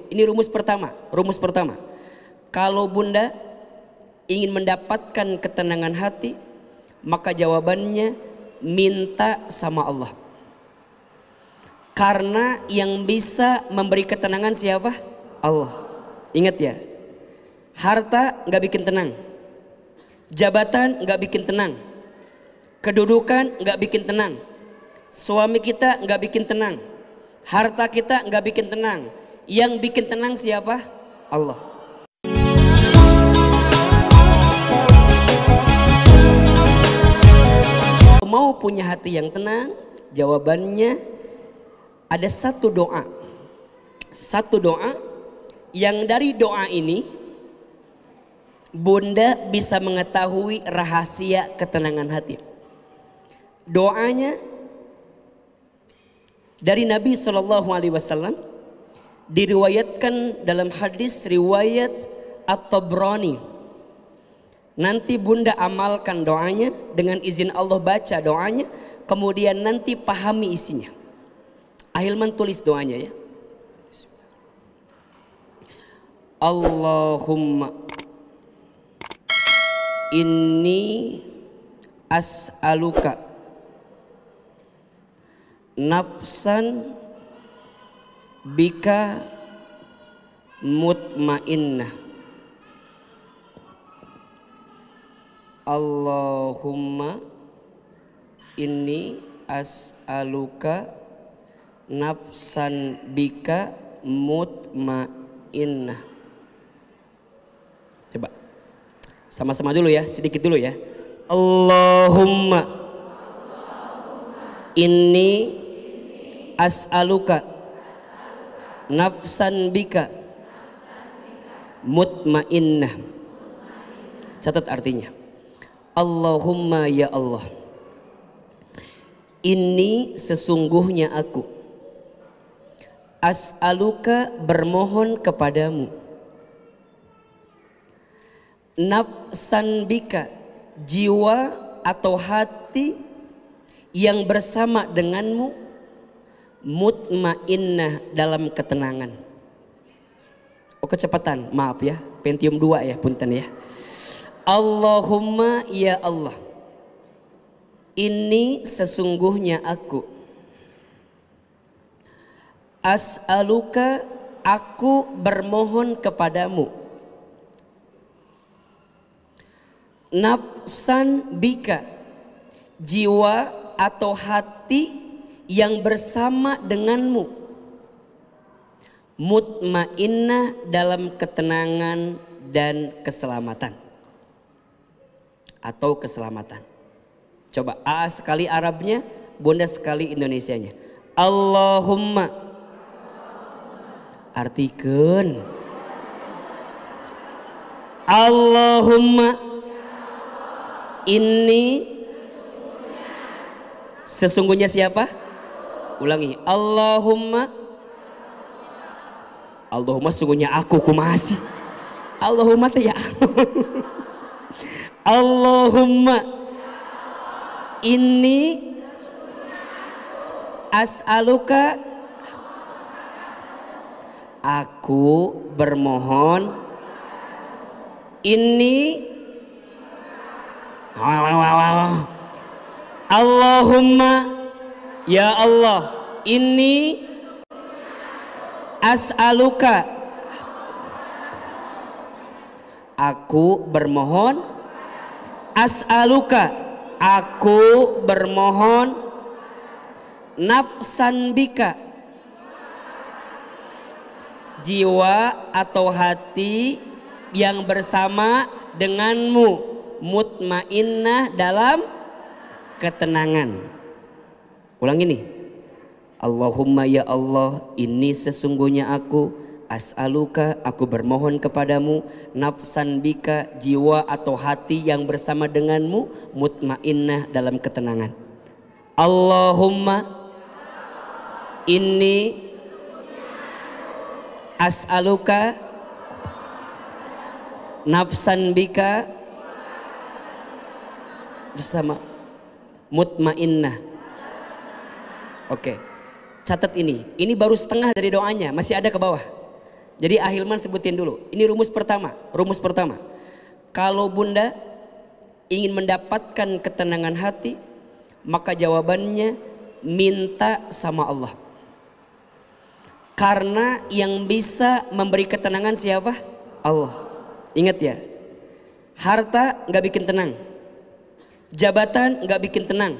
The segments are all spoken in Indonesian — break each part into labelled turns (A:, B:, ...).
A: Ini rumus pertama. Rumus pertama. Kalau Bunda ingin mendapatkan ketenangan hati, maka jawabannya minta sama Allah. Karena yang bisa memberi ketenangan siapa? Allah. Ingat ya, harta nggak bikin tenang, jabatan nggak bikin tenang, kedudukan nggak bikin tenang, suami kita nggak bikin tenang, harta kita nggak bikin tenang. Yang bikin tenang siapa? Allah. Mau punya hati yang tenang, jawabannya ada satu doa. Satu doa yang dari doa ini Bunda bisa mengetahui rahasia ketenangan hati. Doanya dari Nabi SAW, diriwayatkan dalam hadis riwayat At-Tabrani. Nanti Bunda amalkan doanya, dengan izin Allah baca doanya, kemudian nanti pahami isinya. Ahilman tulis doanya ya. Allahumma inni as'aluka nafsan bika mutmainnah. Allahumma inni as'aluka nafsan bika mutmainnah. Coba sama-sama dulu ya, sedikit dulu ya. Allahumma inni as'aluka nafsan bika mutmainnah. Catat artinya. Allahumma ya Allah, ini sesungguhnya aku as'aluka bermohon kepadamu nafsan bika, jiwa atau hati yang bersama denganmu, mutmainnah, dalam ketenangan. Oh kecepatan, maaf ya, Pentium 2 ya, punten ya. Allahumma ya Allah, ini sesungguhnya aku as'aluka, aku bermohon kepadamu nafsan bika, jiwa atau hati yang bersama denganmu, mutmainnah, dalam ketenangan dan keselamatan atau keselamatan. Coba A sekali Arabnya, Bunda sekali Indonesianya. Allahumma, artikan Allahumma ini sesungguhnya siapa? Ulangi. Allahumma, Allahumma sesungguhnya aku kumasi. Allahumma ya. Allahumma ini as'aluka, aku bermohon ini Allahumma ya Allah, ini as'aluka, aku bermohon, as'aluka, aku bermohon, nafsan bika, jiwa atau hati yang bersama denganmu, mutmainnah, dalam ketenangan. Ulang ini. Allahumma ya Allah, ini sesungguhnya aku as'aluka, aku bermohon kepadamu, nafsan bika, jiwa atau hati yang bersama denganmu, mutmainnah, dalam ketenangan. Allahumma inni as'aluka nafsan bika bersama mutmainnah. Oke, catat ini baru setengah dari doanya, masih ada ke bawah. Jadi Ahilman sebutin dulu. Ini rumus pertama. Rumus pertama. Kalau bunda ingin mendapatkan ketenangan hati, maka jawabannya minta sama Allah. Karena yang bisa memberi ketenangan siapa? Allah. Ingat ya, harta nggak bikin tenang, jabatan nggak bikin tenang,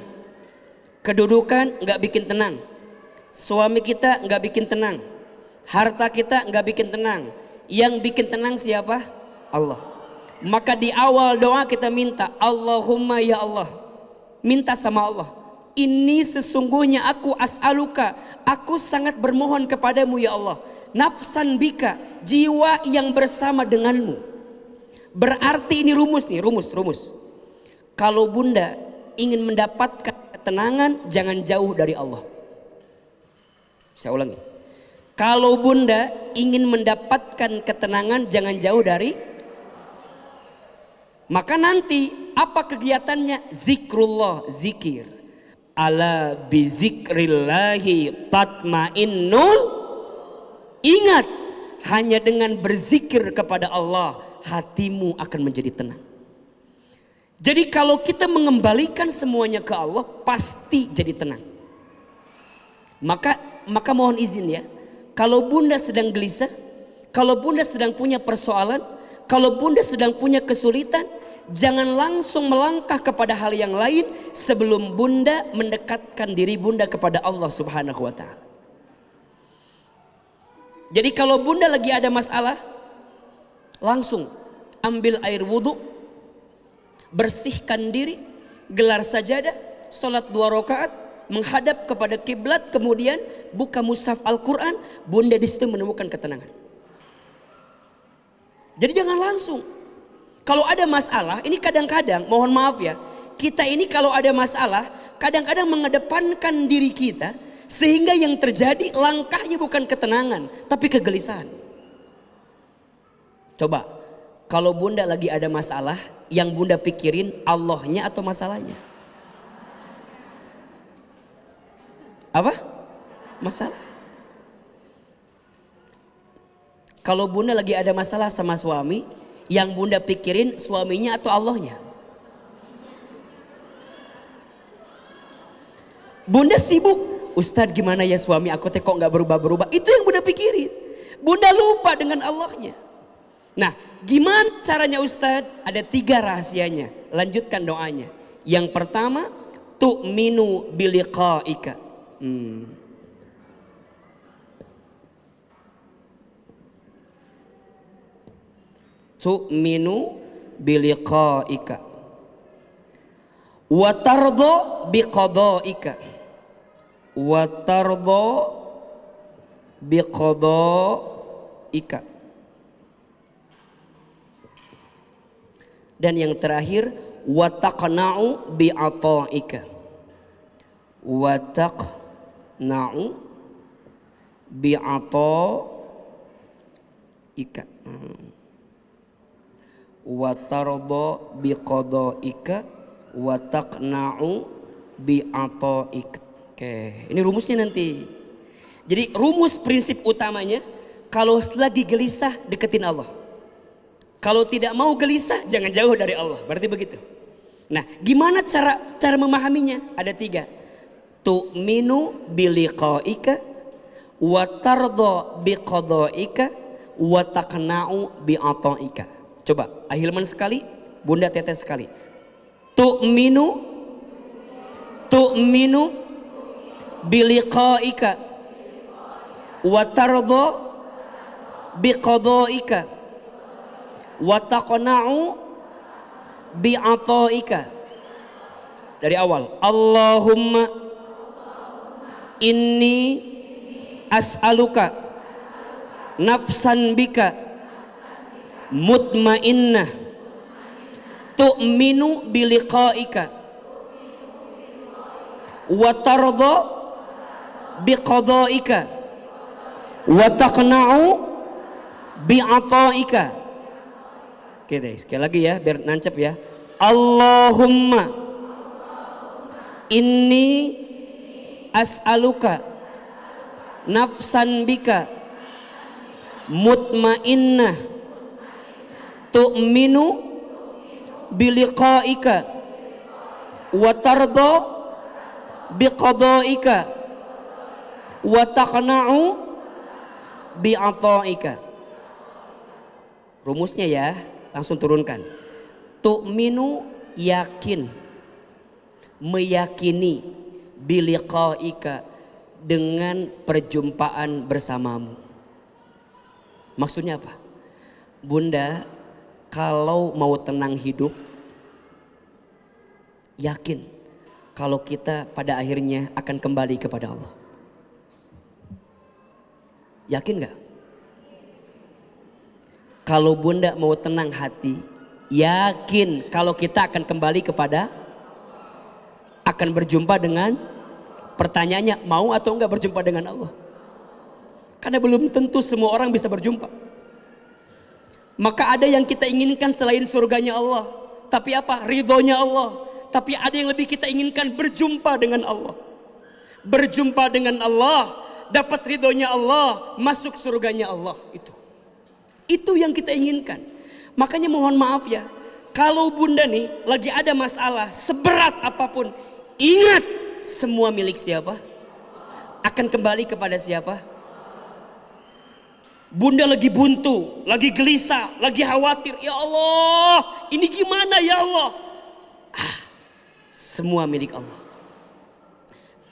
A: kedudukan nggak bikin tenang, suami kita nggak bikin tenang, harta kita nggak bikin tenang. Yang bikin tenang siapa? Allah. Maka di awal doa kita minta, Allahumma ya Allah, minta sama Allah, ini sesungguhnya aku as'aluka, aku sangat bermohon kepadamu ya Allah, nafsan bika, jiwa yang bersama denganmu. Berarti ini rumus nih, rumus. Kalau bunda ingin mendapatkan ketenangan, jangan jauh dari Allah. Saya ulangi. Kalau bunda ingin mendapatkan ketenangan, jangan jauh dari. Maka nanti apa kegiatannya? Zikrullah, zikir. Ala bizikrillahi tatmainnul. Ingat, hanya dengan berzikir kepada Allah hatimu akan menjadi tenang. Jadi kalau kita mengembalikan semuanya ke Allah, pasti jadi tenang. Maka mohon izin ya, kalau bunda sedang gelisah, kalau bunda sedang punya persoalan, kalau bunda sedang punya kesulitan, jangan langsung melangkah kepada hal yang lain sebelum bunda mendekatkan diri bunda kepada Allah Subhanahu wa ta'ala. Jadi kalau bunda lagi ada masalah, langsung ambil air wudhu, bersihkan diri, gelar sajadah, sholat 2 rakaat, menghadap kepada kiblat, kemudian buka mushaf Al-Quran, bunda di situ menemukan ketenangan. Jadi jangan langsung. Kalau ada masalah, ini kadang-kadang, mohon maaf ya, kita ini kalau ada masalah, kadang-kadang mengedepankan diri kita, sehingga yang terjadi langkahnya bukan ketenangan, tapi kegelisahan. Coba, kalau bunda lagi ada masalah, yang bunda pikirin Allahnya atau masalahnya? Apa? Masalah. Kalau bunda lagi ada masalah sama suami, yang bunda pikirin suaminya atau Allahnya? Bunda sibuk, Ustadz gimana ya suami aku teh kok nggak berubah-berubah? Itu yang bunda pikirin. Bunda lupa dengan Allahnya. Nah, gimana caranya Ustadz? Ada 3 rahasianya. Lanjutkan doanya. Yang pertama, tu'minu biliqa'ika. Tu'minu biliqa'ika wa tardha biqada'ika wa tardha biqada'ika. Dan yang terakhir, wa taqna'u bi'ata'ika wa taqna'u bi'ata'ika wa tardha biqada'ika wa taqna'u bi'ata'ika. Oke, ini rumusnya nanti. Jadi rumus prinsip utamanya, kalau lagi gelisah deketin Allah. Kalau tidak mau gelisah jangan jauh dari Allah. Berarti begitu. Nah, gimana cara memahaminya? Ada 3. Tu'minu biliqa'ika wa tardha biqada'ika wa taqna'u bi'ata'ika. Coba Ahilman sekali, bunda tetes sekali. Tu'minu biliqa'ika wa tardha biqada'ika wa taqna'u bi'ata'ika. Dari awal, Allahumma inni as'aluka nafsan bika mutmainnah tu'minu biliqa'ika wa tardha biqada'ika wa taqna'u bi'ata'ika. Oke deh, sekali lagi ya biar nancep ya. Allahumma inni as'aluka nafsan bika mutmainnah, tu'minu biliqaika wa tarda biqadaika wa taqna'u bi'ata'ika. Rumusnya ya, langsung turunkan. Tu'minu yakin, meyakini, biliqaika dengan perjumpaan bersamamu. Maksudnya apa? Bunda, kalau mau tenang hidup, yakin kalau kita pada akhirnya akan kembali kepada Allah. Yakin gak? Kalau bunda mau tenang hati, yakin kalau kita akan kembali kepada, akan berjumpa dengan, pertanyaannya mau atau enggak berjumpa dengan Allah? Karena belum tentu semua orang bisa berjumpa. Maka ada yang kita inginkan selain surganya Allah, tapi apa? Ridhonya Allah. Tapi ada yang lebih kita inginkan, berjumpa dengan Allah. Berjumpa dengan Allah, dapat ridhonya Allah, masuk surganya Allah. Itu yang kita inginkan. Makanya mohon maaf ya, kalau bunda nih lagi ada masalah seberat apapun, ingat semua milik siapa? Akan kembali kepada siapa? Bunda lagi buntu, lagi gelisah, lagi khawatir. Ya Allah, ini gimana ya Allah? Semua milik Allah.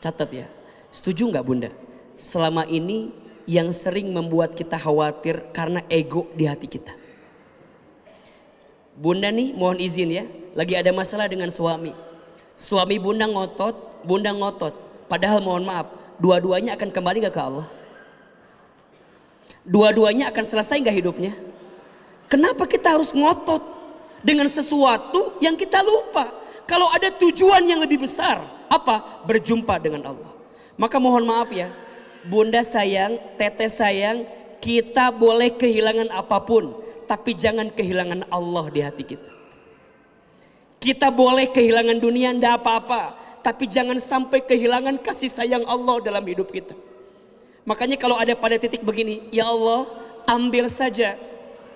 A: Catat ya, setuju nggak bunda? Selama ini yang sering membuat kita khawatir karena ego di hati kita. Bunda nih mohon izin ya, lagi ada masalah dengan suami. Suami bunda ngotot, bunda ngotot. Padahal mohon maaf, dua-duanya akan kembali gak ke Allah? Dua-duanya akan selesai gak hidupnya? Kenapa kita harus ngotot dengan sesuatu yang kita lupa? Kalau ada tujuan yang lebih besar, apa? Berjumpa dengan Allah. Maka mohon maaf ya, bunda sayang, teteh sayang, kita boleh kehilangan apapun, tapi jangan kehilangan Allah di hati kita. Kita boleh kehilangan dunia, ndak apa-apa, tapi jangan sampai kehilangan kasih sayang Allah dalam hidup kita. Makanya kalau ada pada titik begini, ya Allah, ambil saja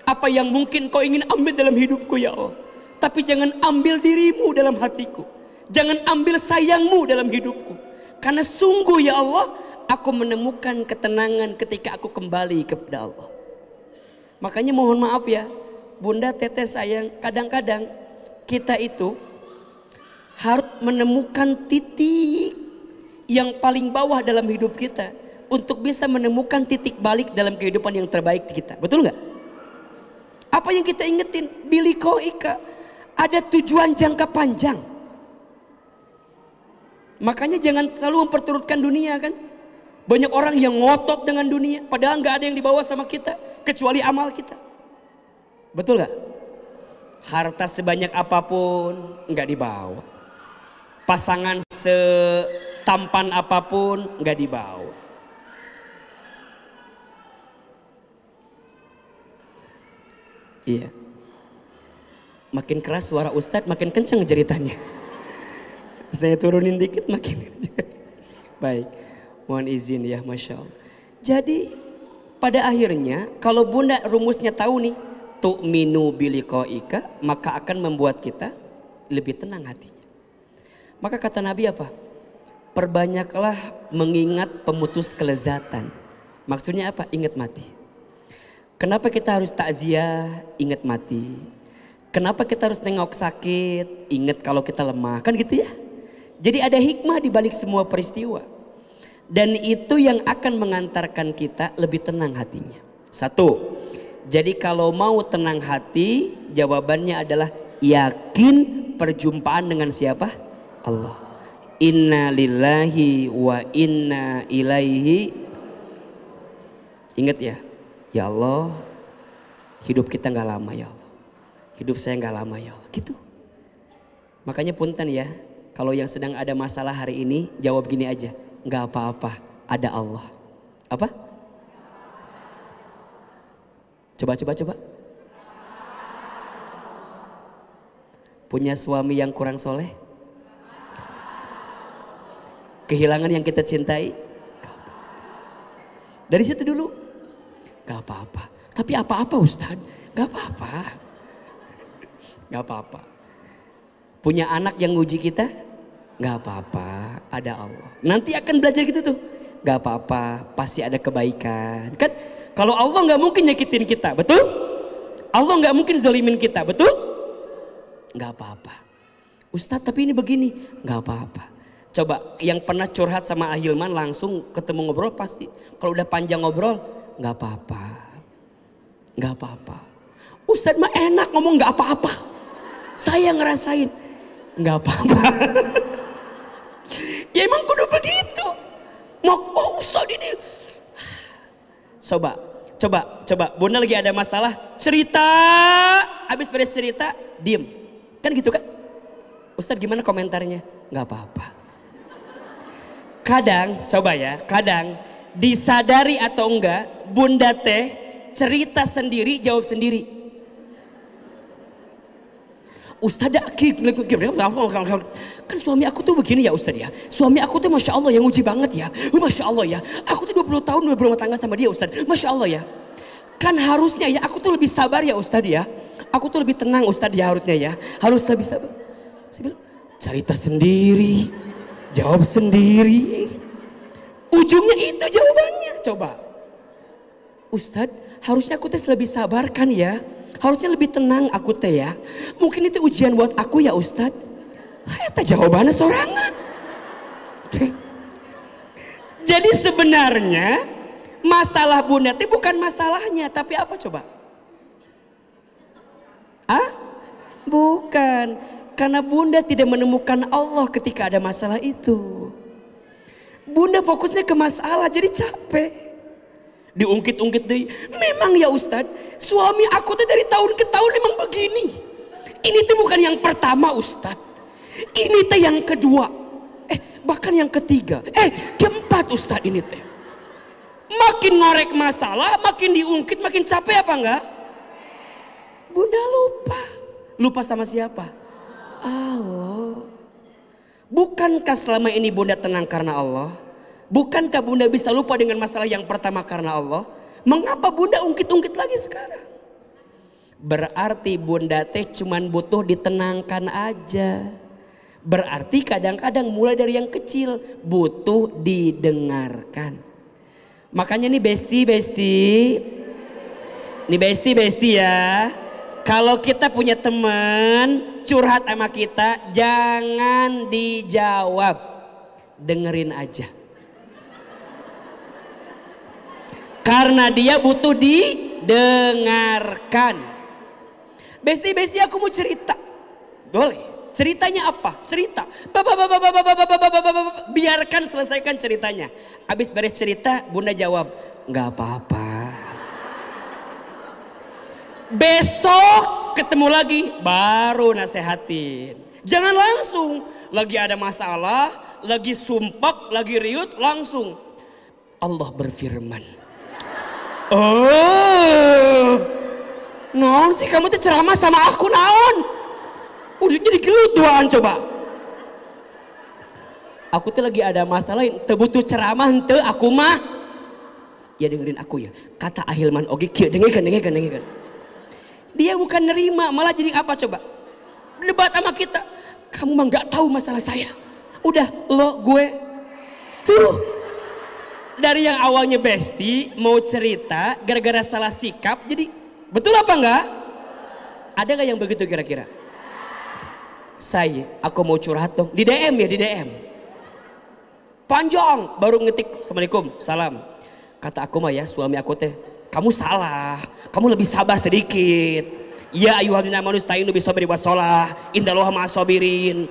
A: apa yang mungkin kau ingin ambil dalam hidupku ya Allah. Tapi jangan ambil dirimu dalam hatiku. Jangan ambil sayangmu dalam hidupku. Karena sungguh ya Allah, aku menemukan ketenangan ketika aku kembali kepada Allah. Makanya mohon maaf ya, bunda, teteh sayang, kadang-kadang kita itu harus menemukan titik yang paling bawah dalam hidup kita untuk bisa menemukan titik balik dalam kehidupan yang terbaik di kita. Betul nggak? Apa yang kita ingetin? Biliqaika, ada tujuan jangka panjang. Makanya jangan terlalu memperturutkan dunia kan. Banyak orang yang ngotot dengan dunia, padahal nggak ada yang dibawa sama kita kecuali amal kita. Betul nggak? Harta sebanyak apapun nggak dibawa. Pasangan setampan apapun nggak dibawa. Iya. Makin keras suara Ustadz, makin kencang ceritanya. Saya turunin dikit makin kencang. Baik. Mohon izin ya, Masya Allah. Jadi pada akhirnya kalau bunda rumusnya tahu nih, tu'minu biliqaika, maka akan membuat kita lebih tenang hatinya. Maka kata Nabi apa? Perbanyaklah mengingat pemutus kelezatan. Maksudnya apa? Ingat mati. Kenapa kita harus takziah? Ingat mati. Kenapa kita harus nengok sakit? Ingat kalau kita lemah. Kan gitu ya. Jadi ada hikmah di balik semua peristiwa. Dan itu yang akan mengantarkan kita lebih tenang hatinya. Satu, jadi kalau mau tenang hati, jawabannya adalah yakin perjumpaan dengan siapa? Allah. Inna lillahi wa inna ilaihi. Ingat ya, ya Allah, hidup kita gak lama ya Allah. Hidup saya gak lama ya Allah. Gitu. Makanya punten ya, kalau yang sedang ada masalah hari ini, jawab gini aja. Gak apa-apa, ada Allah. Apa? Coba. Punya suami yang kurang soleh? Kehilangan yang kita cintai? Dari situ dulu, gak apa-apa. Tapi apa-apa Ustaz, gak apa-apa. Gak apa-apa. Punya anak yang nguji kita, gak apa-apa, ada Allah. Nanti akan belajar gitu tuh, gak apa-apa, pasti ada kebaikan. Kan kalau Allah gak mungkin nyakitin kita, betul? Allah gak mungkin zalimin kita, betul? Gak apa-apa. Ustadz tapi ini begini, gak apa-apa. Coba yang pernah curhat sama Ahilman langsung ketemu ngobrol pasti. Kalau udah panjang ngobrol, gak apa-apa. Gak apa-apa. Ustadz mah enak ngomong gak apa-apa. Saya ngerasain gak apa-apa. Ya emang kudu begitu. Oh Ustadz ini. Coba. Bunda lagi ada masalah. Cerita. Habis beres cerita, diem. Kan gitu kan? Ustadz gimana komentarnya? Gak apa-apa. Kadang, coba ya. Kadang disadari atau enggak, Bunda teh cerita sendiri, jawab sendiri. Ustadz, kan suami aku tuh begini ya Ustadz ya. Suami aku tuh Masya Allah yang uji banget ya. Masya Allah ya. Aku tuh 20 tahun udah berumah tangga sama dia Ustadz. Masya Allah ya. Kan harusnya ya aku tuh lebih sabar ya Ustadz ya. Aku tuh lebih tenang Ustadz ya harusnya ya. Harus lebih sabar. Saya bilang, cerita sendiri, jawab sendiri. Ujungnya itu jawabannya. Coba. Ustadz, harusnya aku teh lebih sabar kan ya. Harusnya lebih tenang aku teh ya. Mungkin itu ujian buat aku ya Ustadz. Eta jawabannya sorangan. Jadi sebenarnya masalah Bunda teh bukan masalahnya, tapi apa coba? Bukan. Karena Bunda tidak menemukan Allah ketika ada masalah itu. Bunda fokusnya ke masalah jadi capek. Diungkit-ungkit deh. Memang ya Ustadz, suami aku tuh dari tahun ke tahun emang begini. Ini tuh bukan yang pertama Ustadz. Ini tuh yang kedua. Bahkan yang ketiga. Keempat Ustadz ini teh. Makin ngorek masalah, makin diungkit, makin capek apa enggak? Bunda lupa. Lupa sama siapa? Allah. Bukankah selama ini Bunda tenang karena Allah? Bukankah Bunda bisa lupa dengan masalah yang pertama karena Allah? Mengapa Bunda ungkit-ungkit lagi sekarang? Berarti Bunda teh cuman butuh ditenangkan aja. Berarti kadang-kadang mulai dari yang kecil butuh didengarkan. Makanya nih besti ya. Kalau kita punya teman curhat sama kita, jangan dijawab, dengerin aja. Karena dia butuh didengarkan. Besti aku mau cerita, boleh. Ceritanya apa? Cerita. Biarkan selesaikan ceritanya. Habis beres cerita, Bunda jawab, nggak apa-apa. Besok ketemu lagi, baru nasehatin. Jangan langsung lagi ada masalah, lagi sumpek, lagi riut, langsung Allah berfirman. Oh, naon sih kamu tuh ceramah sama aku naon? Udah jadi gelut doaan coba. Aku tuh lagi ada masalah, butuh ceramah ente aku mah. Ya dengerin aku ya. Kata Ahilman oge kieu dengerin. Dia bukan nerima, malah jadi apa coba? Debat sama kita. Kamu mah nggak tahu masalah saya. Udah lo gue tuh. Dari yang awalnya besti mau cerita gara-gara salah sikap jadi betul apa enggak? Ada nggak yang begitu kira-kira? Aku mau curhat dong di DM ya, di DM. Panjang baru ngetik assalamualaikum salam. Kata aku mah ya suami aku teh, kamu salah, kamu lebih sabar sedikit. Ya ayyuhalladzina amanu ista'inu bis-sabri was-shalah innallaha ma'as-sabirin.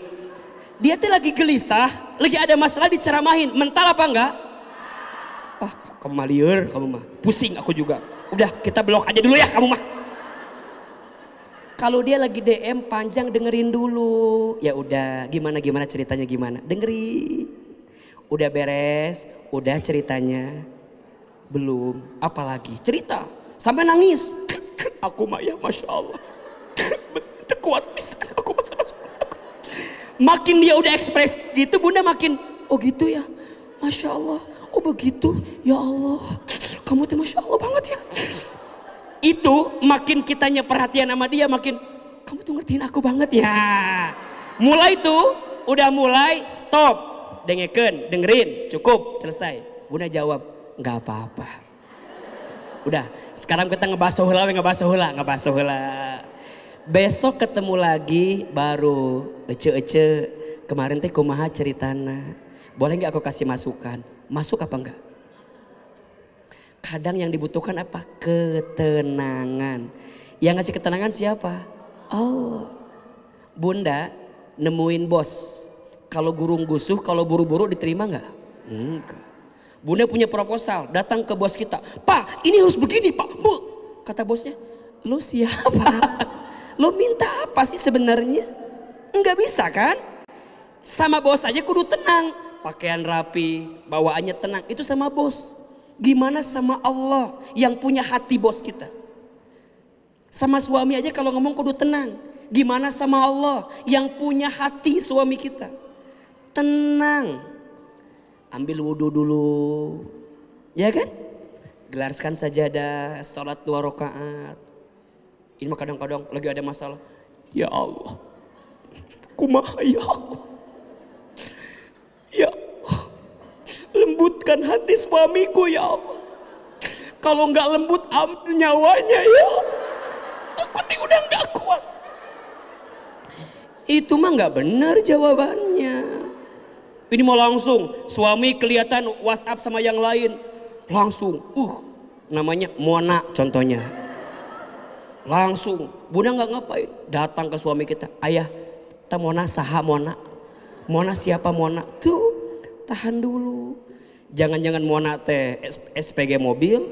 A: Dia teh lagi gelisah, lagi ada masalah diceramahin, mental apa enggak? Kamu mah lieur, kamu mah pusing aku juga. Udah kita blok aja dulu ya kamu mah. Kalau dia lagi DM panjang dengerin dulu. Ya udah, gimana ceritanya gimana? Dengerin. Udah beres, udah ceritanya. Belum, apalagi cerita sampai nangis. Aku mah ya Masya Allah. Betul kuat bisa aku masa masuk. Makin dia udah ekspres gitu, Bunda makin oh gitu ya. Masya Allah. Oh begitu, ya Allah. Kamu tuh Masya Allah banget ya. itu makin kitanya perhatian sama dia, makin kamu tuh ngertiin aku banget ya. Mulai tuh udah mulai stop, dengerin, cukup, selesai. Bunda jawab, nggak apa-apa. Udah, sekarang kita ngebahas heula. Besok ketemu lagi baru ece kemarin teh kumaha ceritana. Boleh nggak aku kasih masukan? Masuk apa enggak? Kadang yang dibutuhkan apa? Ketenangan. Yang ngasih ketenangan siapa? Allah. Bunda nemuin bos. Kalau gurung gusuh, kalau buru-buru diterima nggak? Enggak. Bunda punya proposal, datang ke bos kita. Pak, ini harus begini Pak. Bu, kata bosnya, lo siapa? Lo minta apa sih sebenarnya? Enggak bisa kan? Sama bos aja kudu tenang. Pakaian rapi, bawaannya tenang. Itu sama bos. Gimana sama Allah yang punya hati bos kita? Sama suami aja kalau ngomong kudu tenang. Gimana sama Allah yang punya hati suami kita? Tenang. Ambil wudhu dulu. Ya kan? Gelarkan sajadah, sholat 2 rakaat. Ini mah kadang-kadang lagi ada masalah. Ya Allah. Kumaha ya Allah. Ya Allah. Lembutkan hati suamiku ya Allah. Kalau nggak lembut ambil nyawanya ya. Aku udah nggak kuat. Itu mah nggak benar jawabannya. Ini mau langsung suami kelihatan WhatsApp sama yang lain. Langsung namanya Mona contohnya. Langsung Bunda nggak ngapain, datang ke suami kita. Ayah, kita Mona saha Mona. Mona siapa Mona? Tuh tahan dulu. Jangan-jangan Mona teh SPG mobil.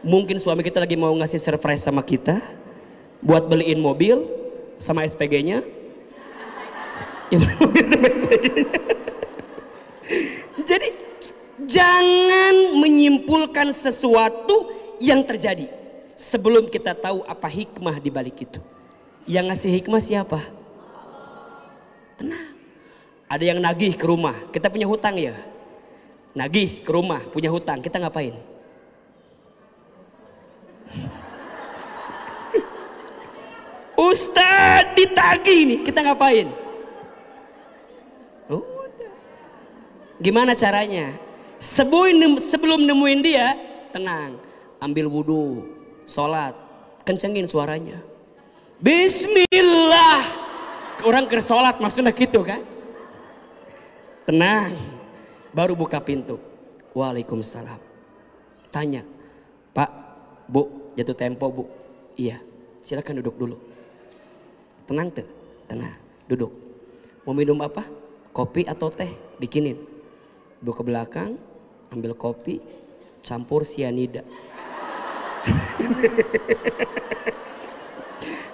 A: Mungkin suami kita lagi mau ngasih surprise sama kita. Buat beliin mobil sama SPG-nya. Jadi jangan menyimpulkan sesuatu yang terjadi sebelum kita tahu apa hikmah di balik itu. Yang ngasih hikmah siapa? Tenang. Ada yang nagih ke rumah, kita punya hutang ya. Nagih ke rumah, punya hutang, kita ngapain? Ustadz ditagih nih, kita ngapain? Udah. Gimana caranya? Sebelum nemuin dia, tenang, ambil wudhu, sholat, kencengin suaranya. Bismillah. Orang ke sholat maksudnya gitu kan? Tenang. Baru buka pintu. Waalaikumsalam. Tanya, Pak, Bu, jatuh tempo Bu. Iya, silakan duduk dulu. Tenang tuh, tenang, duduk. Mau minum apa? Kopi atau teh? Bikinin. Bu ke belakang, ambil kopi, campur sianida.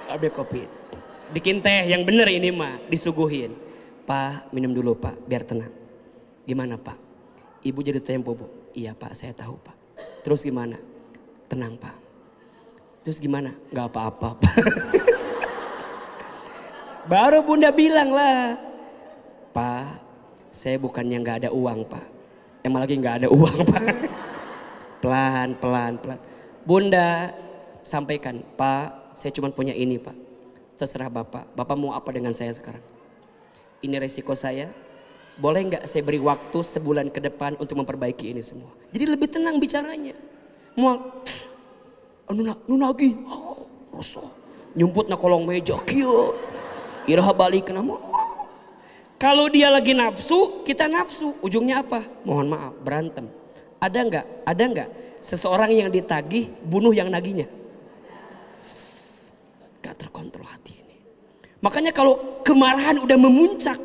A: Ambil kopi. Bikin teh yang bener ini mah, disuguhin. Pak, minum dulu Pak, biar tenang. Gimana Pak? Ibu jadi tempo Bu? Iya Pak, saya tahu Pak. Terus gimana? Tenang Pak. Terus gimana? Gak apa-apa Pak. Baru Bunda bilang lah. Pak, saya bukannya gak ada uang Pak. Emang lagi gak ada uang Pak. Pelan. Bunda sampaikan, Pak, saya cuma punya ini Pak. Terserah Bapak. Bapak mau apa dengan saya sekarang? Ini resiko saya. Boleh nggak saya beri waktu sebulan ke depan untuk memperbaiki ini semua? Jadi lebih tenang bicaranya. Mau nunagi, rosok, nyumput na kolong meja, kio, iraha balik nama. Kalau dia lagi nafsu, kita nafsu. Ujungnya apa? Mohon maaf, berantem. Ada nggak seseorang yang ditagih bunuh yang nagihnya? Gak terkontrol hati ini. Makanya kalau kemarahan udah memuncak,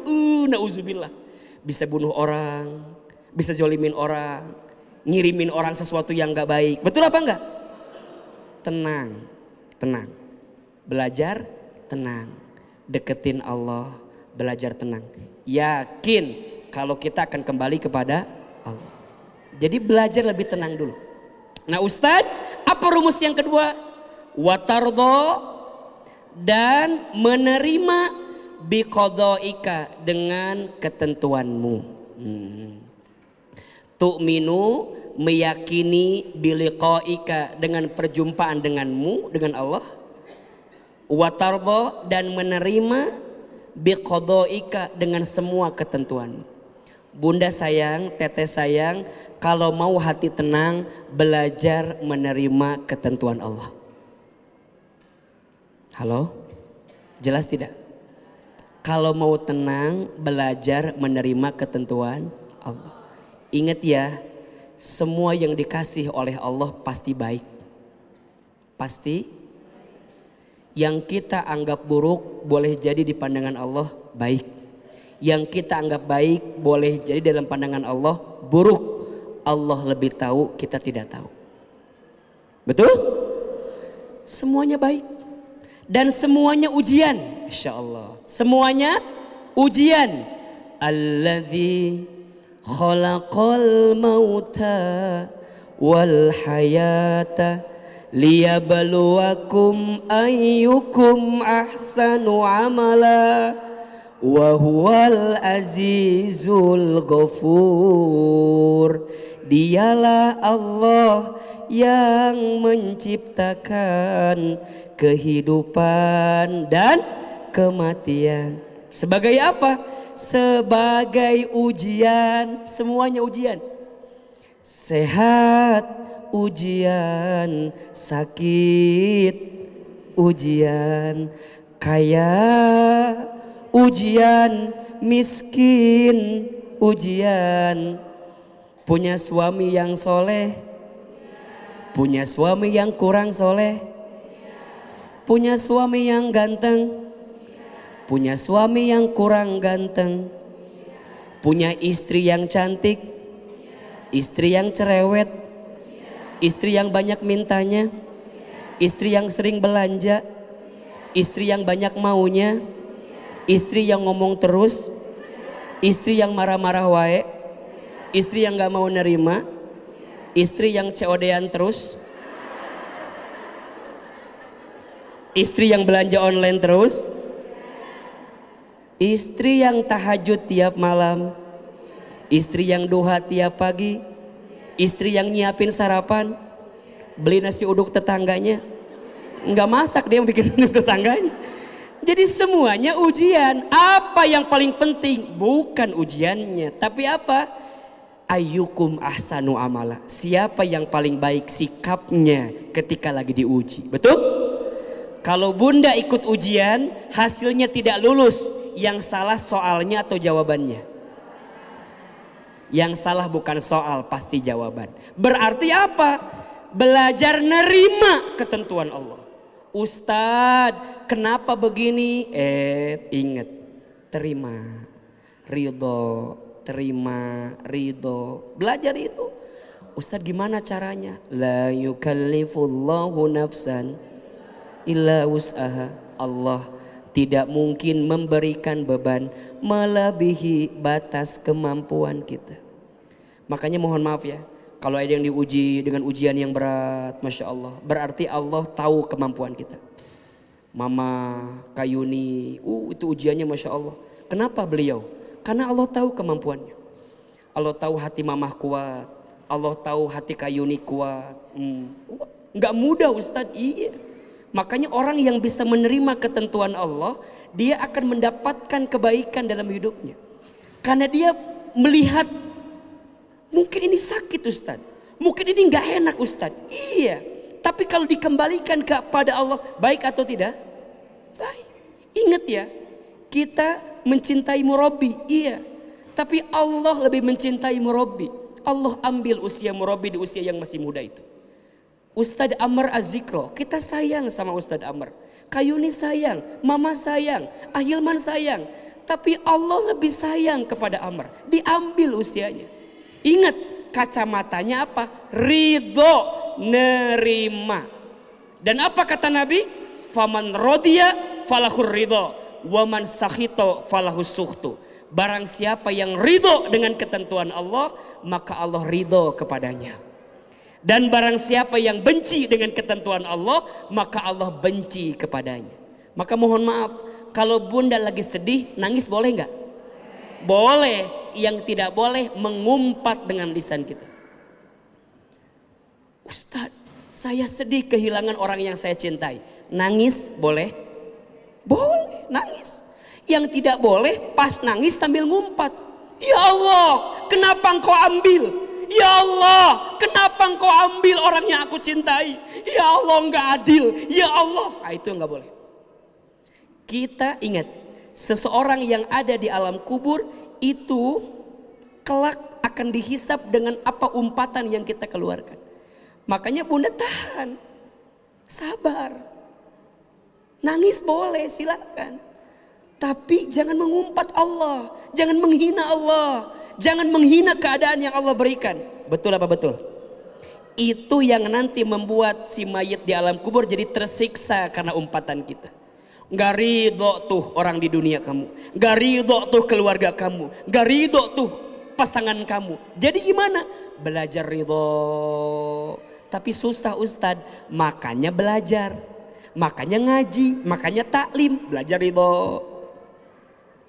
A: nauzubillah. Bisa bunuh orang, bisa jolimin orang, ngirimin orang sesuatu yang gak baik. Betul apa enggak? Tenang. Belajar tenang. Deketin Allah, belajar tenang. Yakin kalau kita akan kembali kepada Allah. Jadi belajar lebih tenang dulu. Nah Ustadz, apa rumus yang kedua? Watardho, dan menerima biqadhaika dengan ketentuanmu. Tu'minu meyakini biliqaika dengan perjumpaan denganmu, dengan Allah, wa tardha dan menerima biqadaika dengan semua ketentuan. Bunda sayang, teteh sayang, kalau mau hati tenang, belajar menerima ketentuan Allah. Halo? Jelas tidak? Kalau mau tenang, belajar menerima ketentuan Allah. Ingat ya, semua yang dikasih oleh Allah pasti baik. Pasti. Yang kita anggap buruk boleh jadi di pandangan Allah baik. Yang kita anggap baik boleh jadi dalam pandangan Allah buruk. Allah lebih tahu, kita tidak tahu. Betul? Semuanya baik. Dan semuanya ujian. Insya Allah. Semuanya ujian. Alladzi khalaqal mauta wal hayata liyabluwakum ayyukum ahsanu amala wa huwal azizul ghafur. Dialah Allah yang menciptakan kehidupan dan kematian. Sebagai apa? Sebagai ujian. Semuanya ujian. Sehat ujian, sakit ujian, kaya ujian, miskin ujian, punya suami yang soleh, punya suami yang kurang soleh, punya suami yang ganteng, punya suami yang kurang ganteng, punya istri yang cantik, istri yang cerewet, istri yang banyak mintanya, istri yang sering belanja, istri yang banyak maunya, istri yang ngomong terus, istri yang marah-marah wae, istri yang gak mau nerima, istri yang COD-an terus, istri yang belanja online terus, istri yang tahajud tiap malam, istri yang duha tiap pagi, istri yang nyiapin sarapan, beli nasi uduk tetangganya, nggak masak dia yang bikin uduk tetangganya. Jadi semuanya ujian. Apa yang paling penting? Bukan ujiannya, tapi apa? Ayyukum ahsanu amala. Siapa yang paling baik sikapnya ketika lagi diuji. Betul? Kalau bunda ikut ujian, hasilnya tidak lulus, yang salah soalnya atau jawabannya? Yang salah bukan soal, pasti jawaban. Berarti apa? Belajar nerima ketentuan Allah. Ustadz, kenapa begini? Ingat, terima, ridho, terima, ridho. Belajar itu. Ustadz gimana caranya? La yukallifullahu nafsan illa wus'aha. Allah tidak mungkin memberikan beban melebihi batas kemampuan kita. Makanya mohon maaf ya, kalau ada yang diuji dengan ujian yang berat, Masya Allah, berarti Allah tahu kemampuan kita. Mama Kayuni, itu ujiannya Masya Allah. Kenapa beliau? Karena Allah tahu kemampuannya. Allah tahu hati mamah kuat, Allah tahu hati Kayuni kuat. Kuat. Nggak mudah Ustadz, iya. Makanya orang yang bisa menerima ketentuan Allah, dia akan mendapatkan kebaikan dalam hidupnya. Karena dia melihat, mungkin ini sakit Ustadz, mungkin ini nggak enak Ustadz. Iya, tapi kalau dikembalikan kepada Allah, baik atau tidak? Baik. Ingat ya, kita mencintai murabi, iya. Tapi Allah lebih mencintai murabi. Allah ambil usia murabi di usia yang masih muda itu. Ustadz Amr Az-Zikro, kita sayang sama Ustadz Amr. Kayuni sayang, Mama sayang, Ahilman sayang. Tapi Allah lebih sayang kepada Amr. Diambil usianya. Ingat, kacamatanya apa? Ridho, nerima. Dan apa kata Nabi? Faman rodiya falahur ridho, waman sakhito falahus sukhtu. Barang siapa yang ridho dengan ketentuan Allah, maka Allah ridho kepadanya. Dan barang siapa yang benci dengan ketentuan Allah, maka Allah benci kepadanya. Maka mohon maaf, kalau bunda lagi sedih, nangis boleh nggak? Boleh. Yang tidak boleh mengumpat dengan lisan kita. Ustadz, saya sedih kehilangan orang yang saya cintai. Nangis boleh? Boleh, nangis. Yang tidak boleh pas nangis sambil ngumpat. Ya Allah, kenapa engkau ambil? Ya Allah, kenapa engkau ambil orang yang aku cintai? Ya Allah, enggak adil. Ya Allah, itu enggak boleh. Kita ingat, seseorang yang ada di alam kubur itu kelak akan dihisap dengan apa umpatan yang kita keluarkan. Makanya Bunda tahan, sabar. Nangis boleh, silakan. Tapi jangan mengumpat Allah, jangan menghina Allah, jangan menghina keadaan yang Allah berikan. Betul apa betul? Itu yang nanti membuat si mayit di alam kubur jadi tersiksa karena umpatan kita. Gak ridho tuh orang di dunia kamu, gak ridho tuh keluarga kamu, gak ridho tuh pasangan kamu. Jadi gimana? Belajar ridho. Tapi susah Ustadz, makanya belajar, makanya ngaji, makanya taklim, belajar ridho.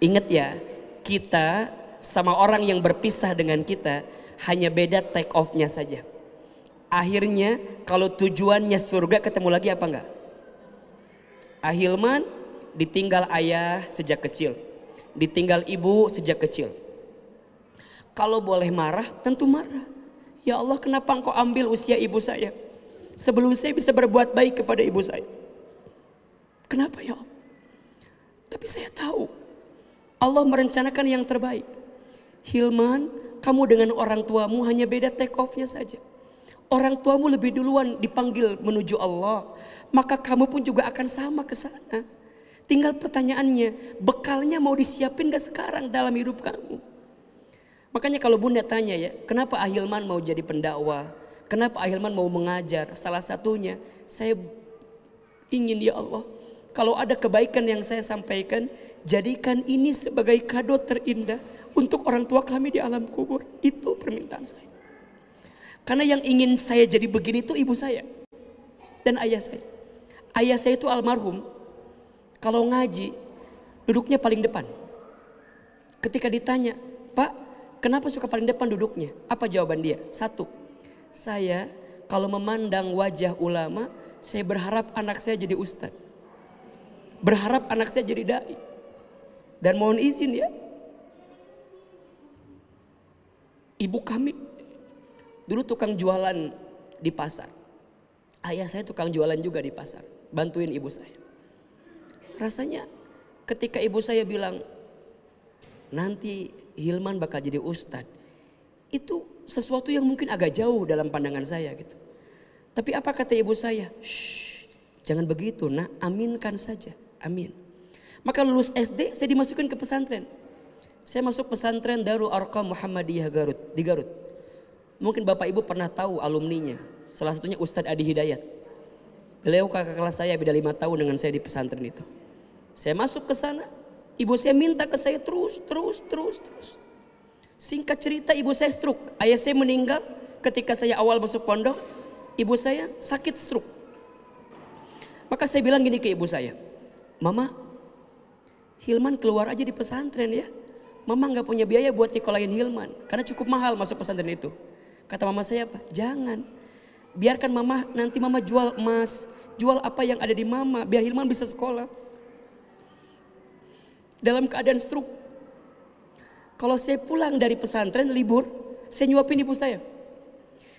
A: Ingat ya, kita sama orang yang berpisah dengan kita hanya beda take off-nya saja. Akhirnya kalau tujuannya surga ketemu lagi apa enggak? Ahilman ditinggal ayah sejak kecil, ditinggal ibu sejak kecil. Kalau boleh marah, tentu marah. Ya Allah, kenapa engkau ambil usia ibu saya sebelum saya bisa berbuat baik kepada ibu saya? Kenapa ya Allah? Tapi saya tahu Allah merencanakan yang terbaik. Hilman, kamu dengan orang tuamu hanya beda take off-nya saja. Orang tuamu lebih duluan dipanggil menuju Allah, maka kamu pun juga akan sama ke sana. Tinggal pertanyaannya, bekalnya mau disiapin gak sekarang dalam hidup kamu? Makanya kalau Bunda tanya ya, kenapa Ahilman mau jadi pendakwah? Kenapa Ahilman mau mengajar? Salah satunya, saya ingin ya Allah, kalau ada kebaikan yang saya sampaikan, jadikan ini sebagai kado terindah untuk orang tua kami di alam kubur. Itu permintaan saya. Karena yang ingin saya jadi begini itu ibu saya dan ayah saya. Ayah saya itu almarhum, kalau ngaji duduknya paling depan. Ketika ditanya, Pak, kenapa suka paling depan duduknya? Apa jawaban dia? Satu, saya kalau memandang wajah ulama, saya berharap anak saya jadi ustadz, berharap anak saya jadi dai. Dan mohon izin ya, ibu kami dulu tukang jualan di pasar. Ayah saya tukang jualan juga di pasar, bantuin ibu saya. Rasanya ketika ibu saya bilang, nanti Hilman bakal jadi ustadz, itu sesuatu yang mungkin agak jauh dalam pandangan saya gitu. Tapi apa kata ibu saya? Shh, jangan begitu nak, aminkan saja, amin. Maka lulus SD saya dimasukin ke pesantren. Saya masuk pesantren Darul Arqam Muhammadiyah Garut, di Garut. Mungkin Bapak Ibu pernah tahu alumninya. Salah satunya Ustadz Adi Hidayat. Beliau kakak kelas saya, beda 5 tahun dengan saya di pesantren itu. Saya masuk ke sana, ibu saya minta ke saya terus. Singkat cerita, ibu saya stroke. Ayah saya meninggal ketika saya awal masuk pondok. Ibu saya sakit stroke. Maka saya bilang gini ke ibu saya, Mama, Hilman keluar aja di pesantren ya. Mama nggak punya biaya buat nyekolahin Hilman karena cukup mahal masuk pesantren itu. Kata mama saya apa? Jangan. Biarkan mama, nanti mama jual emas, jual apa yang ada di mama biar Hilman bisa sekolah. Dalam keadaan stroke. Kalau saya pulang dari pesantren libur, saya nyuapin ibu saya.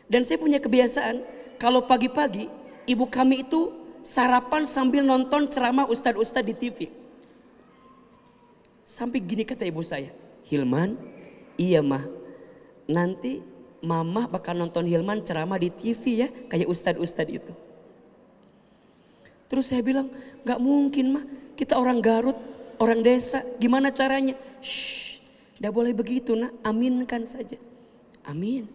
A: Dan saya punya kebiasaan kalau pagi-pagi ibu kami itu sarapan sambil nonton ceramah ustadz-ustadz di TV. Sampai gini kata ibu saya, Hilman, iya mah, nanti mama bakal nonton Hilman ceramah di TV ya, kayak ustadz-ustadz itu. Terus saya bilang, gak mungkin mah, kita orang Garut, orang desa, gimana caranya? Shh, gak boleh begitu nak, aminkan saja. Amin.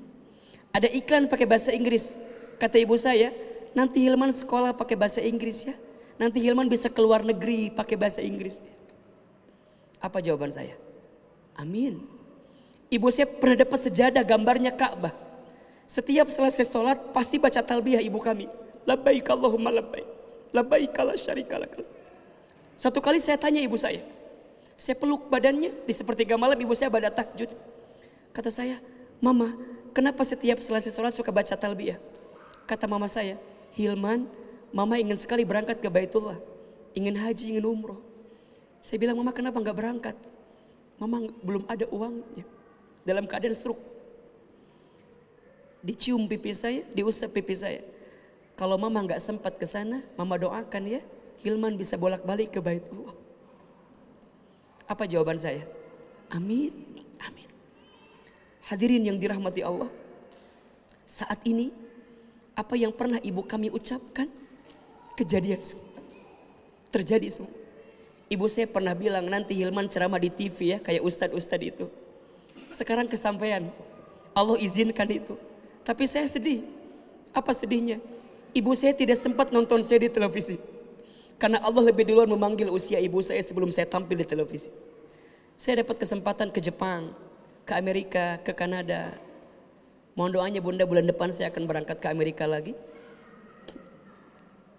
A: Ada iklan pakai bahasa Inggris, kata ibu saya, nanti Hilman sekolah pakai bahasa Inggris ya, nanti Hilman bisa keluar negeri pakai bahasa Inggris. Apa jawaban saya? Amin. Ibu saya pernah dapat sejadah gambarnya Ka'bah. Setiap selesai sholat pasti baca talbiyah ibu kami. Labbaik Allahumma labbaik. Labbaik la syarika lak. Satu kali saya tanya ibu saya peluk badannya di sepertiga malam, ibu saya pada tahajud. Kata saya, Mama, kenapa setiap selesai sholat suka baca talbiyah? Kata mama saya, Hilman, mama ingin sekali berangkat ke Baitullah. Ingin haji, ingin umroh. Saya bilang, mama kenapa nggak berangkat? Mama belum ada uangnya. Dalam keadaan stroke. Dicium pipi saya, diusap pipi saya. Kalau mama nggak sempat ke sana, mama doakan ya, Hilman bisa bolak-balik ke Baitullah. Apa jawaban saya? Amin, amin. Hadirin yang dirahmati Allah, saat ini apa yang pernah ibu kami ucapkan kejadian semua. Terjadi semua. Ibu saya pernah bilang nanti Hilman ceramah di TV ya, kayak ustadz-ustadz itu. Sekarang kesampaian, Allah izinkan itu. Tapi saya sedih. Apa sedihnya? Ibu saya tidak sempat nonton saya di televisi. Karena Allah lebih duluan memanggil usia ibu saya sebelum saya tampil di televisi. Saya dapat kesempatan ke Jepang, ke Amerika, ke Kanada. Mohon doanya bunda, bulan depan saya akan berangkat ke Amerika lagi.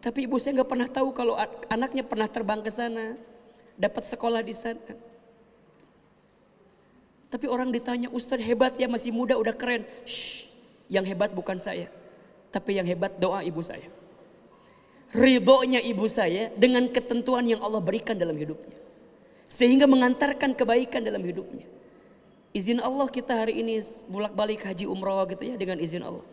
A: Tapi ibu saya nggak pernah tahu kalau anaknya pernah terbang ke sana, dapat sekolah di sana. Tapi orang ditanya, Ustadz hebat ya, masih muda udah keren. Shh, yang hebat bukan saya, tapi yang hebat doa ibu saya. Ridhonya ibu saya dengan ketentuan yang Allah berikan dalam hidupnya, sehingga mengantarkan kebaikan dalam hidupnya. Izin Allah kita hari ini bolak-balik haji umroh gitu ya, dengan izin Allah.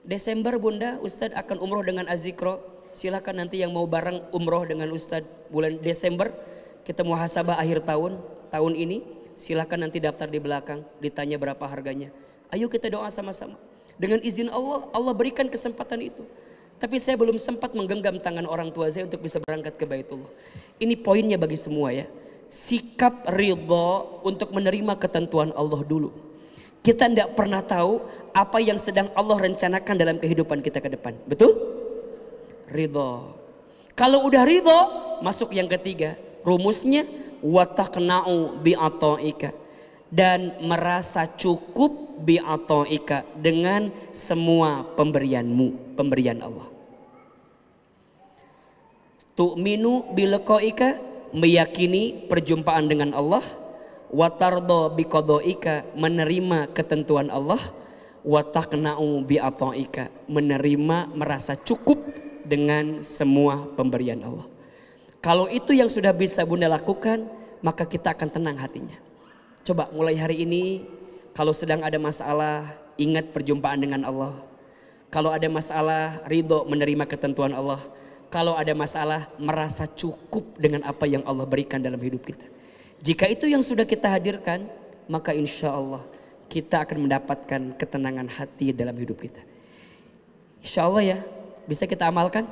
A: Desember bunda, Ustadz akan umroh dengan Azikro. Silakan nanti yang mau bareng umroh dengan Ustadz bulan Desember. Kita muhasabah akhir tahun ini. Silakan nanti daftar di belakang, ditanya berapa harganya. Ayo kita doa sama-sama. Dengan izin Allah, Allah berikan kesempatan itu. Tapi saya belum sempat menggenggam tangan orang tua saya untuk bisa berangkat ke Baitullah. Ini poinnya bagi semua ya. Sikap ridho untuk menerima ketentuan Allah dulu. Kita tidak pernah tahu apa yang sedang Allah rencanakan dalam kehidupan kita ke depan. Betul? Ridho. Kalau udah ridho, masuk yang ketiga. Rumusnya wataqna'u bi'ata'ika, dan merasa cukup bi'ata'ika dengan semua pemberianmu, pemberian Allah. Tu'minu biliqa'ika, meyakini perjumpaan dengan Allah. Watardo biqada'ika, menerima ketentuan Allah. Wataqna'u bi'ata'ika, menerima, merasa cukup dengan semua pemberian Allah. Kalau itu yang sudah bisa bunda lakukan, maka kita akan tenang hatinya. Coba mulai hari ini, kalau sedang ada masalah, ingat perjumpaan dengan Allah. Kalau ada masalah, ridho menerima ketentuan Allah. Kalau ada masalah, merasa cukup dengan apa yang Allah berikan dalam hidup kita. Jika itu yang sudah kita hadirkan, maka insya Allah kita akan mendapatkan ketenangan hati dalam hidup kita. Insya Allah ya, bisa kita amalkan.